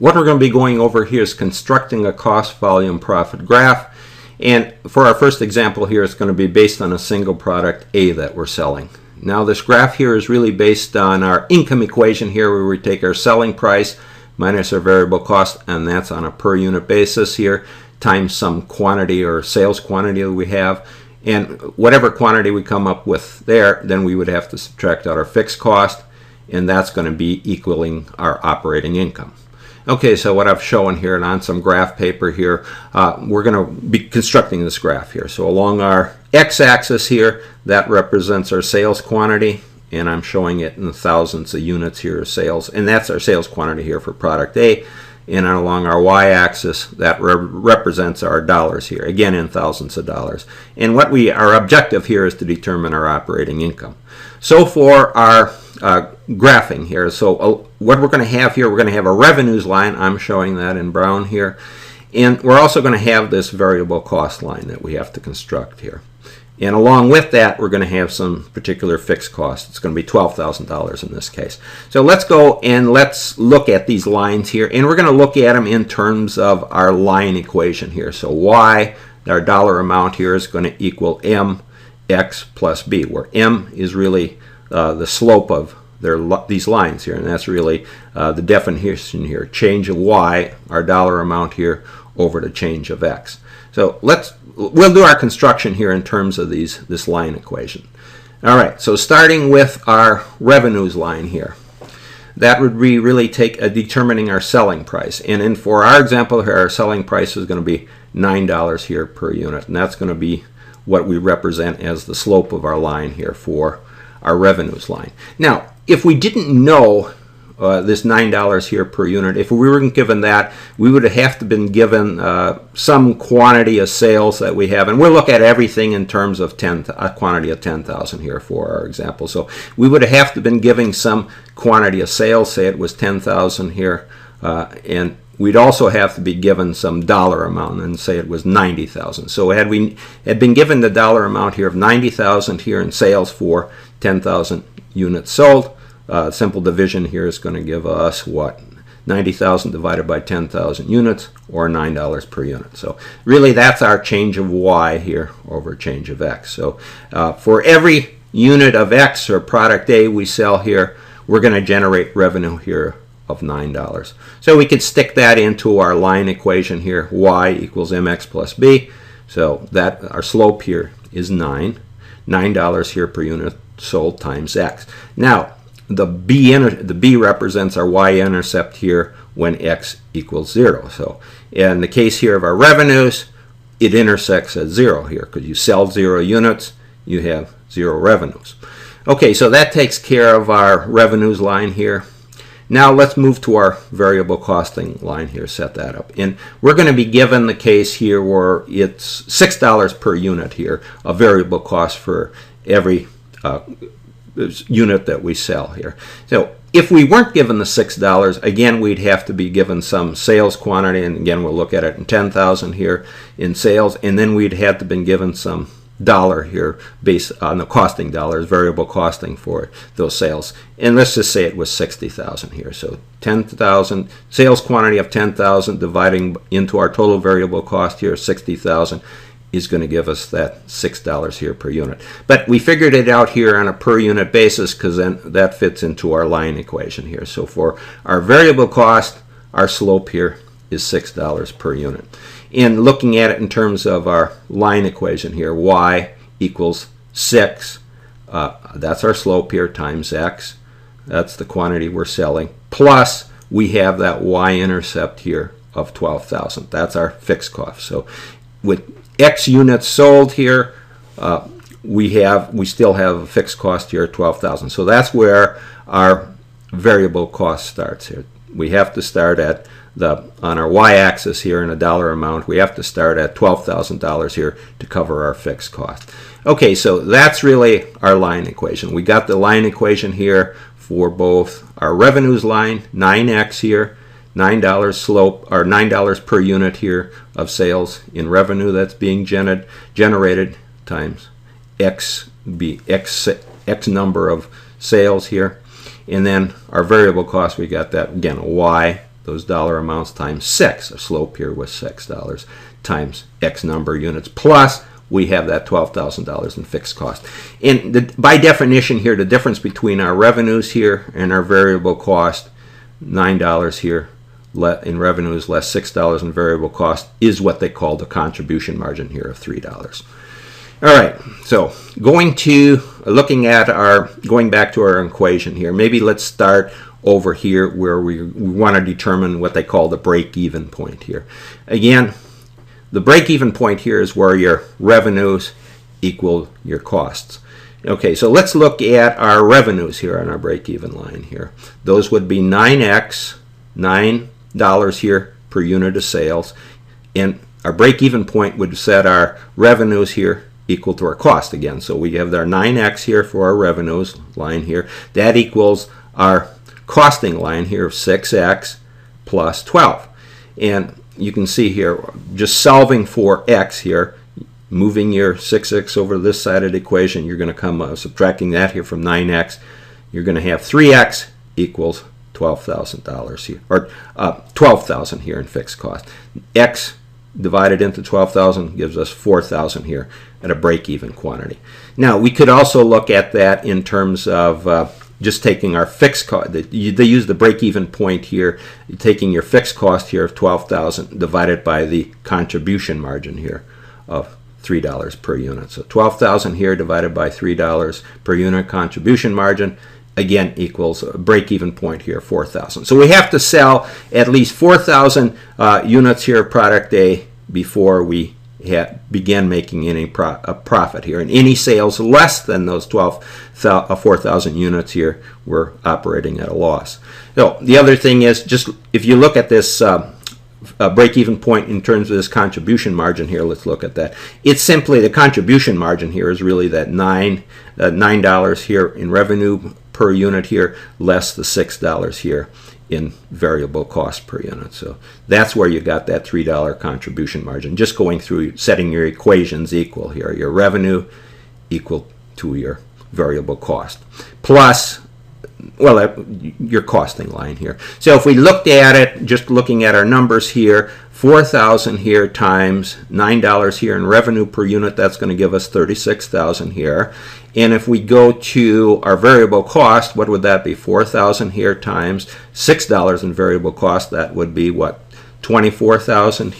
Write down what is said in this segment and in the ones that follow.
what we're going to be going over here is constructing a cost volume profit graph. And for our first example here, it's going to be based on a single product A that we're selling. Now this graph here is really based on our income equation here, where we take our selling price minus our variable cost, and that's on a per unit basis here, times some quantity or sales quantity that we have. And whatever quantity we come up with there, then we would have to subtract out our fixed cost, and that's going to be equaling our operating income. Okay, so what I've shown here and on some graph paper here, we're going to be constructing this graph here. So along our x-axis here, that represents our sales quantity, and I'm showing it in the thousands of units here of sales, and that's our sales quantity here for product A. And along our y-axis, that represents our dollars here, again in thousands of dollars. And our objective here is to determine our operating income. So for our graphing here, so what we're going to have here, we're going to have a revenues line. I'm showing that in brown here. And we're also going to have this variable cost line that we have to construct here. And along with that, we're going to have some particular fixed cost. It's going to be $12,000 in this case. So let's go and let's look at these lines here. And we're going to look at them in terms of our line equation here. So y, our dollar amount here, is going to equal mx plus b, where m is really the slope of these lines here. And that's really the definition here. Change of y, our dollar amount here, over the change of x. So we'll do our construction here in terms of this line equation. All right, so starting with our revenues line here, that would be really determining our selling price. And for our example here, our selling price is going to be $9 here per unit, and that's going to be what we represent as the slope of our line here for our revenues line. Now, if we didn't know this $9 here per unit, if we weren't given that, we would have to been given some quantity of sales that we have, and we'll look at everything in terms of a quantity of 10,000 here for our example. So we would have to been giving some quantity of sales, say it was 10,000 here, and we'd also have to be given some dollar amount, and say it was 90,000. So had we been given the dollar amount here of 90,000 here in sales for 10,000 units sold, simple division here is going to give us what? 90,000 divided by 10,000 units, or $9 per unit. So really that's our change of y here over change of x. So for every unit of x or product A we sell here, we're going to generate revenue here of $9. So we could stick that into our line equation here, y equals mx plus b. So that our slope here is $9 here per unit sold times x. Now, the b represents our y-intercept here when x equals 0. So in the case here of our revenues, it intersects at 0 here, because you sell 0 units, you have 0 revenues. Okay, so that takes care of our revenues line here. Now let's move to our variable costing line here, set that up. And we're going to be given the case here where it's $6 per unit here, a variable cost for every unit that we sell here. So if we weren't given the $6, again, we'd have to be given some sales quantity, and again, we'll look at it in 10,000 here in sales, and then we'd have to been given some dollar here based on the costing dollars, variable costing for those sales. And let's just say it was 60,000 here. So 10,000, sales quantity of 10,000 dividing into our total variable cost here, 60,000, is going to give us that $6 here per unit. But we figured it out here on a per unit basis, because then that fits into our line equation here. So for our variable cost, our slope here is $6 per unit. And looking at it in terms of our line equation here, y equals 6. That's our slope here times x. That's the quantity we're selling. Plus, we have that y-intercept here of 12,000. That's our fixed cost. So with X units sold here, we still have a fixed cost here of 12,000. So that's where our variable cost starts here. We have to start at on our y-axis here in a dollar amount. We have to start at $12,000 here to cover our fixed cost. Okay, so that's really our line equation. We got the line equation here for both our revenues line, 9x here, $9 slope, or $9 per unit here of sales in revenue that's being generated times x number of sales here. And then our variable cost, we got that, again, a y those dollar amounts times 6. A slope here was $6 times X number of units, plus we have that $12,000 in fixed cost. And by definition here, the difference between our revenues here and our variable cost, $9 here in revenues less $6 in variable cost, is what they call the contribution margin here of $3. All right, so going back to our equation here, maybe let's start over here where we want to determine what they call the break-even point here. Again, the break-even point here is where your revenues equal your costs. Okay, so let's look at our revenues here on our break-even line here. Those would be $9 here per unit of sales, and our break-even point would set our revenues here equal to our cost again. So we have our 9x here for our revenues line here. That equals our costing line here of 6x plus 12. And you can see here, just solving for x here, moving your 6x over to this side of the equation, you're going to come subtracting that here from 9x. You're going to have 3x equals $12,000 here, or $12,000 here in fixed cost. X divided into 12,000 gives us 4,000 here at a break-even quantity. Now we could also look at that in terms of just taking our fixed cost. They use the break-even point here, taking your fixed cost here of 12,000 divided by the contribution margin here of $3 per unit. So 12,000 here divided by $3 per unit contribution margin, again, equals a break-even point here, 4,000. So we have to sell at least 4,000 units here of product A before we begin making any profit here. And any sales less than those 4,000 units here, we're operating at a loss. So the other thing is, just if you look at this break-even point in terms of this contribution margin here, let's look at that. It's simply the contribution margin here is really that $9 here in revenue per unit here, less the $6 here in variable cost per unit. So that's where you got that $3 contribution margin, just going through setting your equations equal here. Your revenue equal to your variable cost, plus, well, your costing line here. So if we looked at it, just looking at our numbers here, 4,000 here times $9 here in revenue per unit, that's going to give us 36,000 here. And if we go to our variable cost, what would that be? 4,000 here times $6 in variable cost, that would be what? 24,000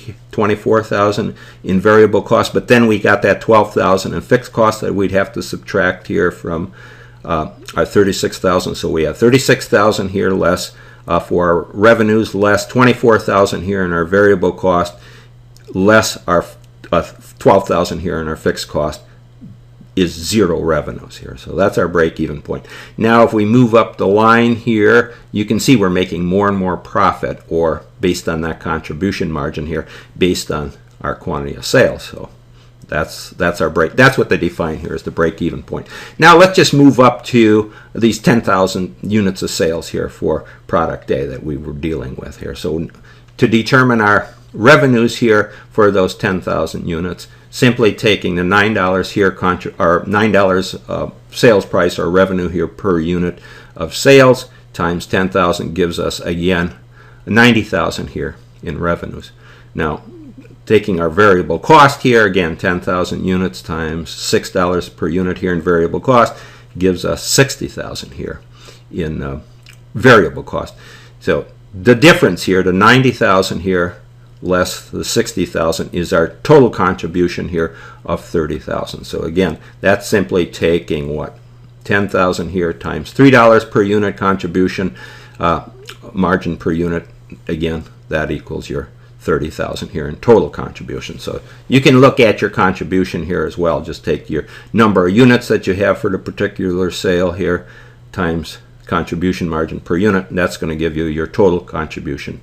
in variable cost. But then we got that 12,000 in fixed cost that we'd have to subtract here from our 36,000. So we have 36,000 here less for our revenues, less 24,000 here in our variable cost, less our 12,000 here in our fixed cost, is zero revenues here. So that's our break-even point. Now if we move up the line here, you can see we're making more and more profit, or based on that contribution margin here, based on our quantity of sales. So that's our break. That's what they define here as the break-even point. Now let's just move up to these 10,000 units of sales here for product A that we were dealing with here. So to determine our revenues here for those 10,000 units, simply taking the $9 here, or $9 sales price or revenue here per unit of sales times 10,000 gives us again 90,000 here in revenues. Now taking our variable cost here, again 10,000 units times $6 per unit here in variable cost gives us 60,000 here in variable cost. So the difference here, the 90,000 here less the 60,000, is our total contribution here of 30,000. So again, that's simply taking what? 10,000 here times $3 per unit contribution margin per unit. Again, that equals your 30,000 here in total contribution. So you can look at your contribution here as well. Just take your number of units that you have for the particular sale here times contribution margin per unit, and that's going to give you your total contribution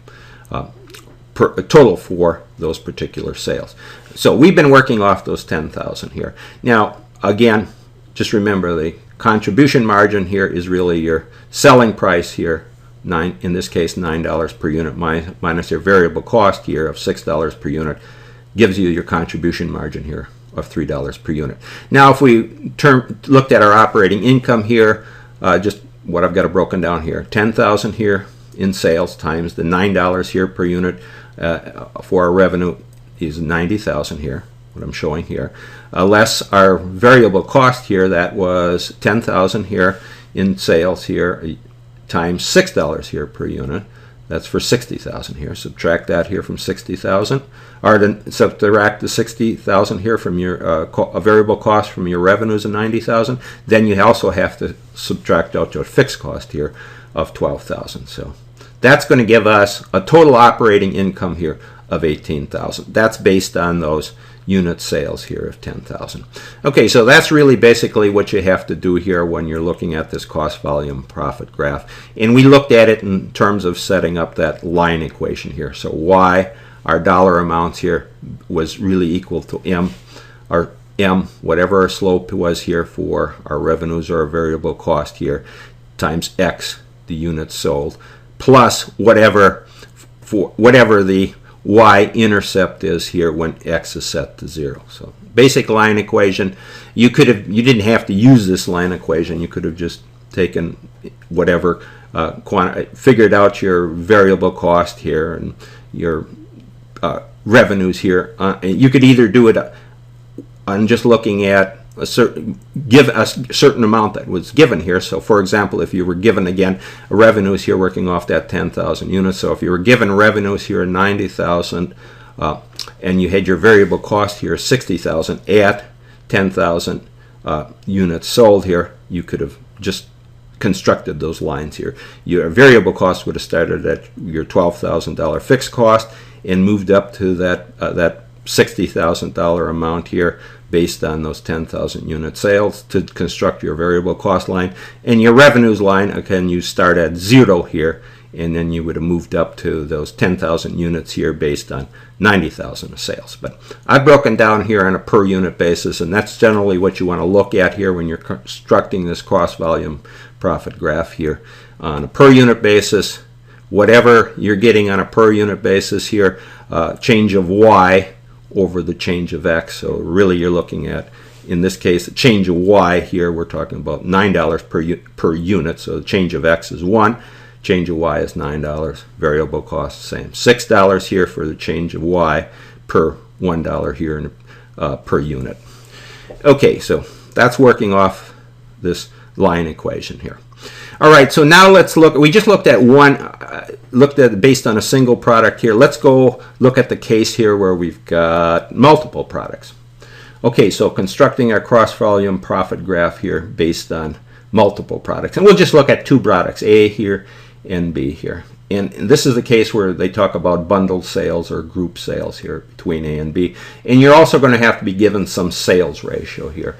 total for those particular sales. So we've been working off those 10,000 here. Now again, just remember the contribution margin here is really your selling price here, in this case $9 per unit minus your variable cost here of $6 per unit, gives you your contribution margin here of $3 per unit. Now if we looked at our operating income here, just what I've got it broken down here, 10,000 here in sales times the $9 here per unit for our revenue is 90,000 here, what I'm showing here, less our variable cost here, that was 10,000 here in sales here, times $6 here per unit. That's for 60,000 here. Subtract that here from 60,000, or then subtract the 60,000 here from your variable cost from your revenues of 90,000. Then you also have to subtract out your fixed cost here of 12,000. So that's going to give us a total operating income here of 18,000. That's based on those unit sales here of 10,000. Okay, so that's really basically what you have to do here when you're looking at this cost volume profit graph. And we looked at it in terms of setting up that line equation here. So Y, our dollar amounts here, was really equal to M, or M, whatever our slope was here for our revenues or our variable cost here, times X, the units sold, plus whatever the y-intercept is here when x is set to 0. So basic line equation. You didn't have to use this line equation. You could have just taken whatever figured out your variable cost here and your revenues here. You could either do it on just looking at give a certain amount that was given here. So for example, if you were given, again, revenues here working off that 10,000 units, so if you were given revenues here 90,000 and you had your variable cost here 60,000 at 10,000 units sold here, you could have just constructed those lines here. Your variable cost would have started at your $12,000 fixed cost and moved up to that $60,000 amount here based on those 10,000 unit sales to construct your variable cost line. And your revenues line, again, you start at 0 here, and then you would have moved up to those 10,000 units here based on 90,000 of sales. But I've broken down here on a per unit basis, and that's generally what you want to look at here when you're constructing this cost volume profit graph here. On a per unit basis, whatever you're getting on a per unit basis here, change of y over the change of x. So really you're looking at, in this case, a change of y here, we're talking about $9 per unit. So the change of x is 1, change of y is $9, variable cost same. $6 here for the change of y per $1 here per unit. Okay, so that's working off this line equation here. All right, so now let's look. We just looked at based on a single product here. Let's go look at the case here where we've got multiple products. Okay, so constructing our cross-volume profit graph here based on multiple products. And we'll just look at two products, A here and B here. And this is the case where they talk about bundled sales or group sales here between A and B. And you're also going to have to be given some sales ratio here.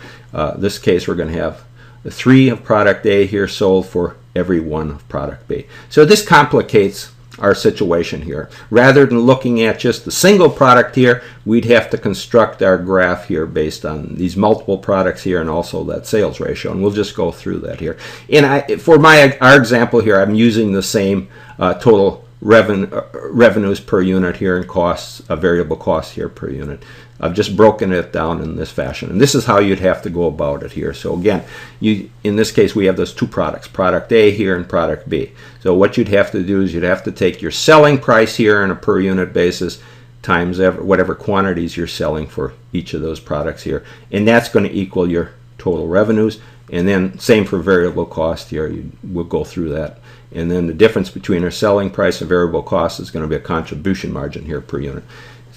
This case, we're going to have 3 of product A here sold for every 1 of product B. So this complicates our situation here. Rather than looking at just the single product here, we'd have to construct our graph here based on these multiple products here and also that sales ratio. And we'll just go through that here. And for our example here, I'm using the same total revenues per unit here and costs, variable costs here per unit. I've just broken it down in this fashion, and this is how you'd have to go about it here. So again, in this case, we have those two products, product A here and product B. So what you'd have to do is you'd have to take your selling price here on a per unit basis times whatever quantities you're selling for each of those products here, and that's going to equal your total revenues. And then same for variable cost here. We'll go through that. And then the difference between our selling price and variable cost is going to be a contribution margin here per unit.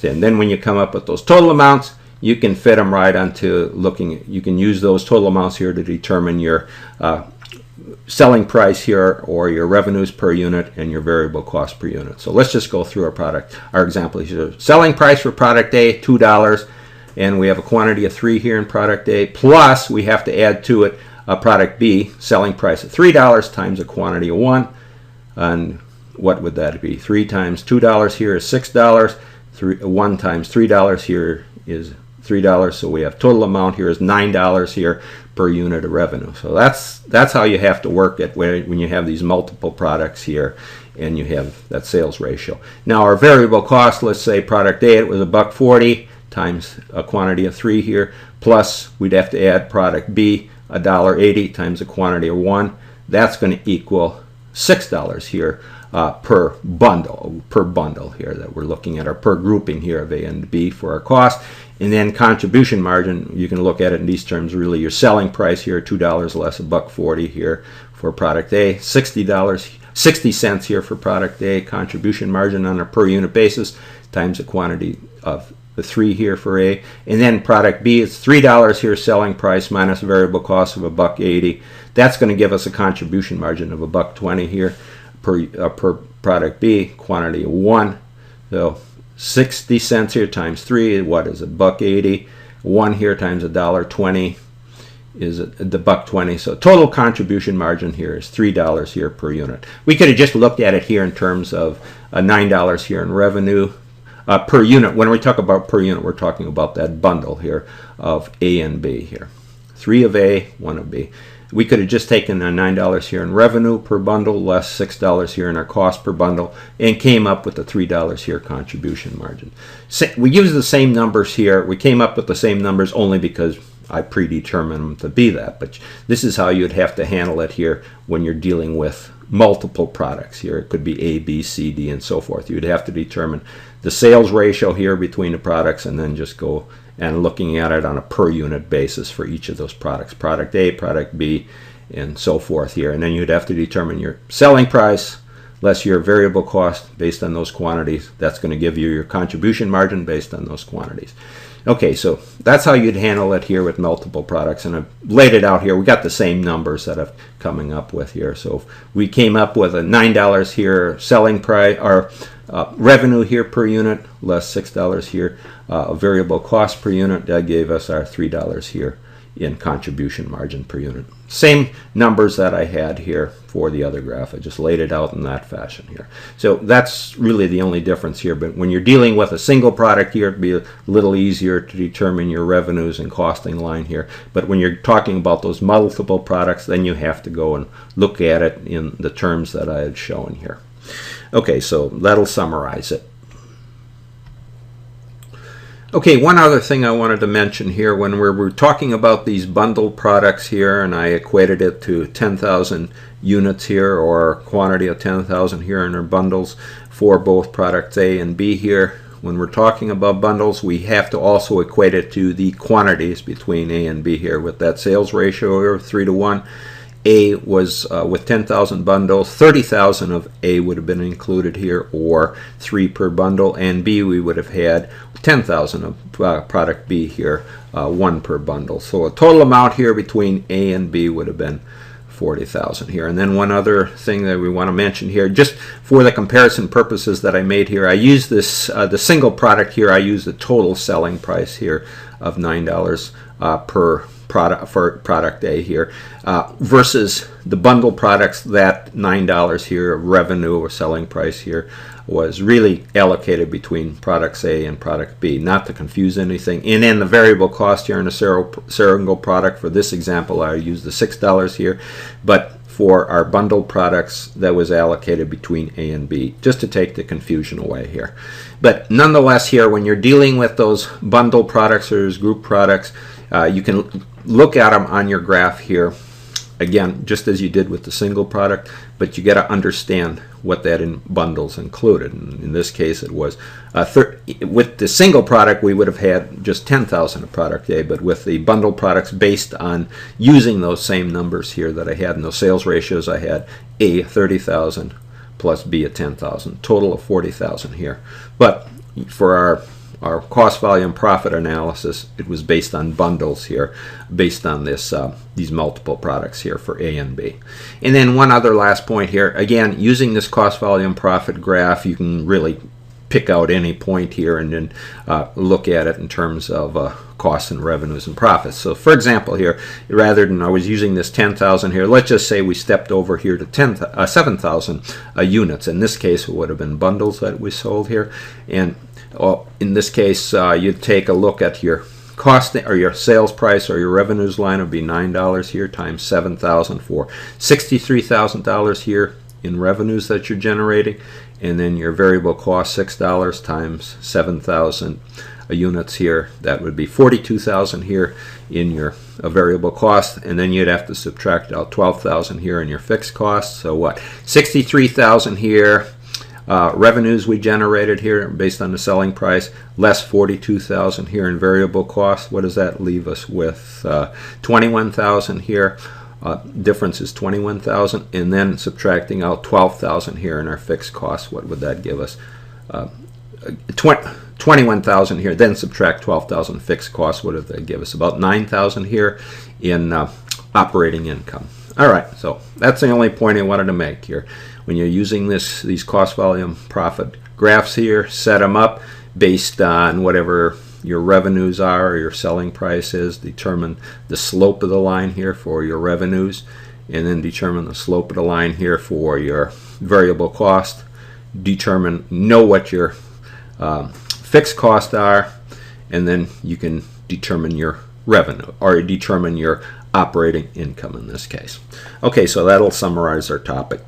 And then when you come up with those total amounts, you can fit them right onto you can use those total amounts here to determine your selling price here or your revenues per unit and your variable cost per unit. So let's just go through our example here. Selling price for product A, $2, and we have a quantity of 3 here in product A, plus we have to add to it product B, selling price of $3 times a quantity of 1. And what would that be? 3 times $2 here is $6. 1 times $3 here is $3, so we have total amount here is $9 here per unit of revenue. So that's how you have to work it when you have these multiple products here and you have that sales ratio. Now our variable cost, let's say product A, it was $1.40 times a quantity of 3 here, plus we'd have to add product B, $1.80 times a quantity of 1. That's going to equal $6 here per bundle here that we're looking at, or per grouping here of A and B for our cost. And then contribution margin, you can look at it in these terms, really your selling price here, $2 less $1.40 here for product A, $60 cents here for product A, contribution margin on a per unit basis times the quantity of the 3 here for A. And then product B, it's $3 here selling price minus variable cost of $1.80. That's going to give us a contribution margin of $1.20 here per product B, quantity of 1. So 60 cents here times 3, what is it, $1.80. 1 here times $1.20 is the $1.20. So total contribution margin here is $3 here per unit. We could have just looked at it here in terms of $9 here in revenue per unit. When we talk about per unit, we're talking about that bundle here of A and B here. 3 of A, 1 of B. We could have just taken the $9 here in revenue per bundle less $6 here in our cost per bundle and came up with the $3 here contribution margin. We use the same numbers here. We came up with the same numbers only because I predetermined them to be that. But this is how you'd have to handle it here when you're dealing with multiple products here. It could be A, B, C, D, and so forth. You'd have to determine the sales ratio here between the products and then just go and looking at it on a per unit basis for each of those products. Product A, product B, and so forth here. And then you'd have to determine your selling price less your variable cost based on those quantities. That's going to give you your contribution margin based on those quantities. Okay, so that's how you'd handle it here with multiple products, and I've laid it out here. We got the same numbers that I'm coming up with here. So if we came up with a $9 here selling price, or revenue here per unit, less $6 here variable cost per unit, that gave us our $3 here in contribution margin per unit. Same numbers that I had here for the other graph. I just laid it out in that fashion here. So that's really the only difference here. But when you're dealing with a single product here, it'd be a little easier to determine your revenues and costing line here. But when you're talking about those multiple products, then you have to go and look at it in the terms that I had shown here. Okay, so that'll summarize it. Okay, one other thing I wanted to mention here, when we're talking about these bundled products here, and I equated it to 10,000 units here, or quantity of 10,000 here in our bundles for both products A and B here. When we're talking about bundles, we have to also equate it to the quantities between A and B here with that sales ratio here of 3 to 1. A was with 10,000 bundles, 30,000 of A would have been included here, or 3 per bundle, and B we would have had 10,000 of product B here, 1 per bundle. So a total amount here between A and B would have been 40,000 here. And then one other thing that we want to mention here, just for the comparison purposes that I made here, I use this the single product here. I use the total selling price here of $9 per product for product A here versus the bundle products. That $9 here of revenue or selling price here was really allocated between products A and product B, not to confuse anything. And then the variable cost here in a single product, for this example I used the $6 here, but for our bundled products that was allocated between A and B, just to take the confusion away here. But nonetheless here, when you're dealing with those bundled products or those group products, you can look at them on your graph here, again, just as you did with the single product, but you got to understand what that in bundles included. And in this case, it was with the single product, we would have had just 10,000 of product A, but with the bundled products, based on using those same numbers here that I had in those sales ratios, I had A 30,000 plus B at 10,000, total of 40,000 here. But for our cost volume profit analysis, it was based on bundles here, based on this these multiple products here for A and B. And then one other last point here, again, using this cost volume profit graph, you can really pick out any point here and then look at it in terms of costs and revenues and profits. So for example here, rather than I was using this 10,000 here, let's just say we stepped over here to 7,000 units. In this case, it would have been bundles that we sold here. And in this case, you'd take a look at your cost or your sales price or your revenues line would be $9 here times 7,000 for $63,000 here in revenues that you're generating. and then your variable cost $6 times 7,000 units here. That would be 42,000 here in your variable cost, and then you'd have to subtract out 12,000 here in your fixed costs. So what? 63,000 here. Revenues we generated here based on the selling price, less 42,000 here in variable costs. What does that leave us with? 21,000 here. Difference is 21,000, and then subtracting out 12,000 here in our fixed costs. What would that give us? 21,000 here, then subtract 12,000 fixed costs. What did that give us? About 9,000 here in operating income. All right, so that's the only point I wanted to make here. When you're using these cost volume profit graphs here, set them up based on whatever your revenues are or your selling price is. Determine the slope of the line here for your revenues, and then determine the slope of the line here for your variable cost. Know what your fixed costs are, and then you can determine your revenue, or determine your operating income in this case. Okay, so that'll summarize our topic.